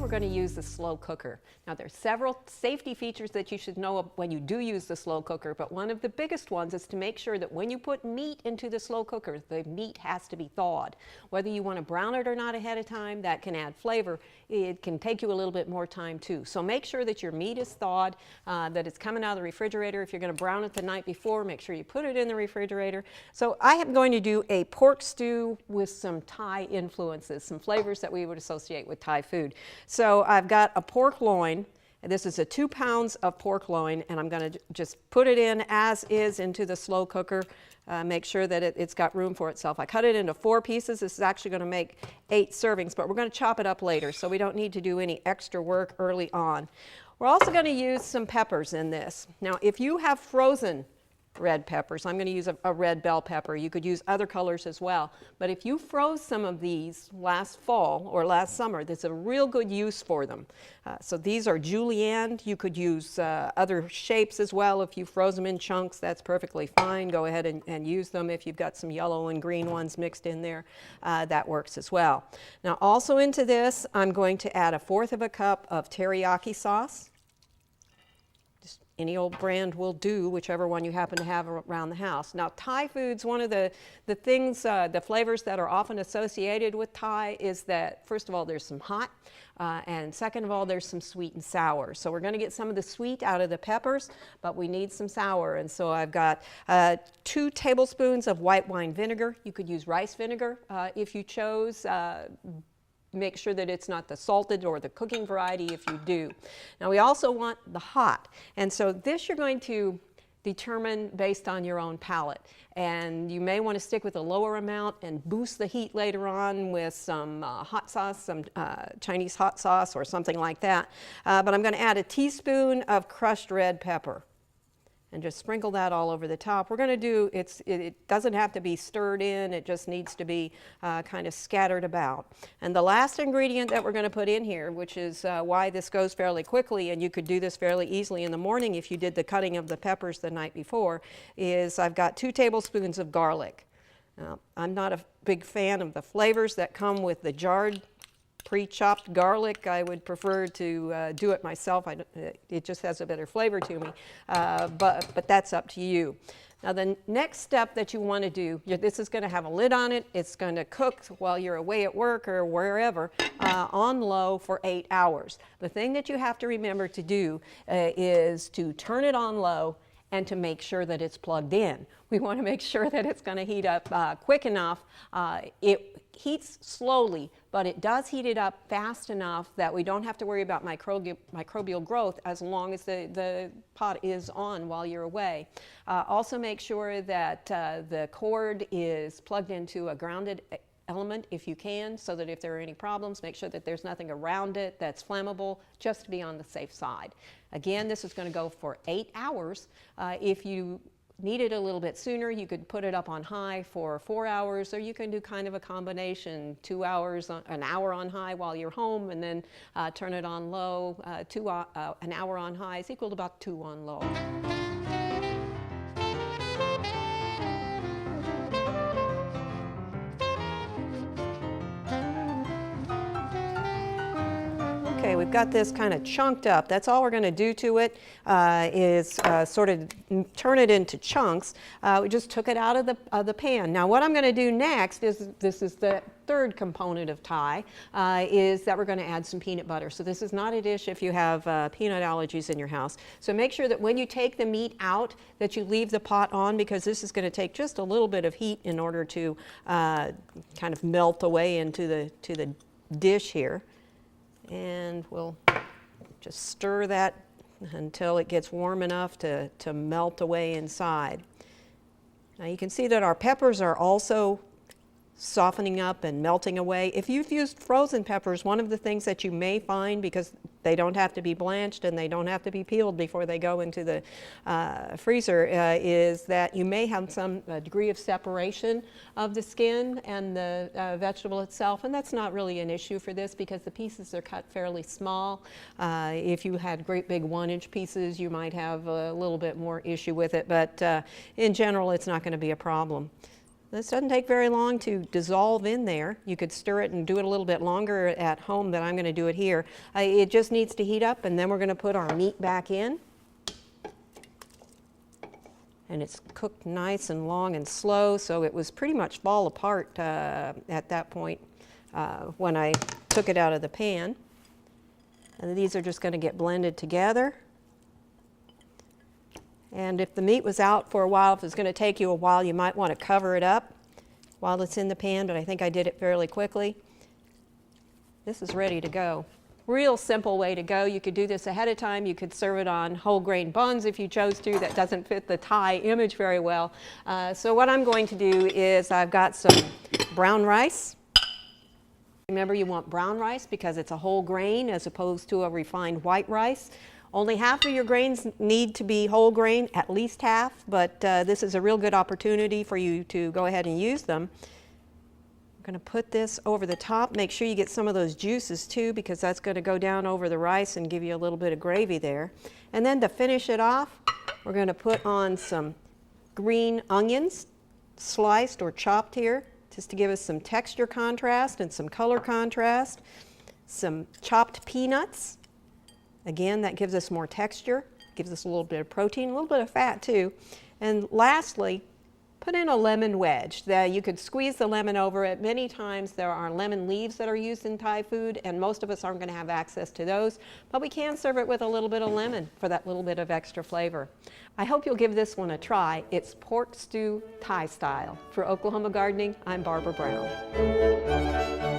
we're going to use the slow cooker. Now there's several safety features that you should know when you do use the slow cooker, but one of the biggest ones is to make sure that when you put meat into the slow cooker, the meat has to be thawed. Whether you want to brown it or not ahead of time, that can add flavor. It can take you a little bit more time too. So make sure that your meat is thawed, that it's coming out of the refrigerator. If you're going to brown it the night before, make sure you put it in the refrigerator. So I am going to do a pork stew with some Thai influences, some flavors that we would associate with Thai food. So I've got a pork loin. This is a 2 pounds of pork loin, and I'm going to just put it in as is into the slow cooker. Make sure that it's got room for itself. I cut it into 4 pieces. This is actually going to make 8 servings, but we're going to chop it up later, so we don't need to do any extra work early on. We're also going to use some peppers in this. Now, if you have frozen red peppers, I'm going to use a red bell pepper. You could use other colors as well. But if you froze some of these last fall or last summer, there's a real good use for them. So these are julienne. You could use other shapes as well. If you froze them in chunks, that's perfectly fine. Go ahead and use them. If you've got some yellow and green ones mixed in there, that works as well. Now also into this, I'm going to add 1/4 cup of teriyaki sauce. Any old brand will do, whichever one you happen to have around the house. Now, Thai foods, one of the things, the flavors that are often associated with Thai is that, first of all, there's some hot, and second of all, there's some sweet and sour. So we're going to get some of the sweet out of the peppers, but we need some sour. And so I've got 2 tablespoons of white wine vinegar. You could use rice vinegar if you chose. Make sure that it's not the salted or the cooking variety if you do. Now we also want the hot, and so this you're going to determine based on your own palate. And you may want to stick with a lower amount and boost the heat later on with some hot sauce, some Chinese hot sauce or something like that. But I'm going to add a teaspoon of crushed red pepper. And just sprinkle that all over the top. We're going to do, it doesn't have to be stirred in, it just needs to be kind of scattered about. And the last ingredient that we're going to put in here, which is why this goes fairly quickly, and you could do this fairly easily in the morning if you did the cutting of the peppers the night before, is I've got 2 tablespoons of garlic. Now, I'm not a big fan of the flavors that come with the jarred pre-chopped garlic. I would prefer to do it myself. It just has a better flavor to me, but that's up to you. Now the next step that you want to do, this is going to have a lid on it. It's going to cook while you're away at work or wherever on low for 8 hours. The thing that you have to remember to do is to turn it on low and to make sure that it's plugged in. We want to make sure that it's going to heat up quick enough. It heats slowly, but it does heat it up fast enough that we don't have to worry about microbial growth as long as the pot is on while you're away. Also make sure that the cord is plugged into a grounded element if you can, so that if there are any problems, make sure that there's nothing around it that's flammable, just to be on the safe side. Again, this is going to go for 8 hours. If you need it a little bit sooner, you could put it up on high for 4 hours, or you can do kind of a combination, 2 hours, an hour on high while you're home, and then turn it on low. An hour on high is equal to about 2 on low. Okay, we've got this kind of chunked up. That's all we're going to do to it, is sort of turn it into chunks. We just took it out of the pan. Now what I'm going to do next is, this is the third component of Thai, is that we're going to add some peanut butter. So this is not a dish if you have peanut allergies in your house. So make sure that when you take the meat out that you leave the pot on, because this is going to take just a little bit of heat in order to kind of melt away into the dish here. And we'll just stir that until it gets warm enough to melt away inside. Now you can see that our peppers are also softening up and melting away. If you've used frozen peppers, one of the things that you may find, because they don't have to be blanched and they don't have to be peeled before they go into the freezer, is that you may have some degree of separation of the skin and the vegetable itself, and that's not really an issue for this because the pieces are cut fairly small. If you had great big 1-inch pieces, you might have a little bit more issue with it, but in general it's not going to be a problem. This doesn't take very long to dissolve in there. You could stir it and do it a little bit longer at home than I'm going to do it here. It just needs to heat up, and then we're going to put our meat back in. And it's cooked nice and long and slow, so it was pretty much fall apart at that point when I took it out of the pan. And these are just going to get blended together. And if the meat was out for a while, if it's going to take you a while, you might want to cover it up while it's in the pan, but I think I did it fairly quickly. This is ready to go. Real simple way to go. You could do this ahead of time. You could serve it on whole grain buns if you chose to. That doesn't fit the Thai image very well. So what I'm going to do is I've got some brown rice. Remember, you want brown rice because it's a whole grain as opposed to a refined white rice. Only half of your grains need to be whole grain, at least half, but this is a real good opportunity for you to go ahead and use them. I'm going to put this over the top. Make sure you get some of those juices too, because that's going to go down over the rice and give you a little bit of gravy there. And then to finish it off, we're going to put on some green onions, sliced or chopped here, just to give us some texture contrast and some color contrast. Some chopped peanuts. Again, that gives us more texture, gives us a little bit of protein, a little bit of fat too. And lastly, put in a lemon wedge. You could squeeze the lemon over it. Many times there are lemon leaves that are used in Thai food, and most of us aren't going to have access to those, but we can serve it with a little bit of lemon for that little bit of extra flavor. I hope you'll give this one a try. It's pork stew Thai style. For Oklahoma Gardening, I'm Barbara Brown.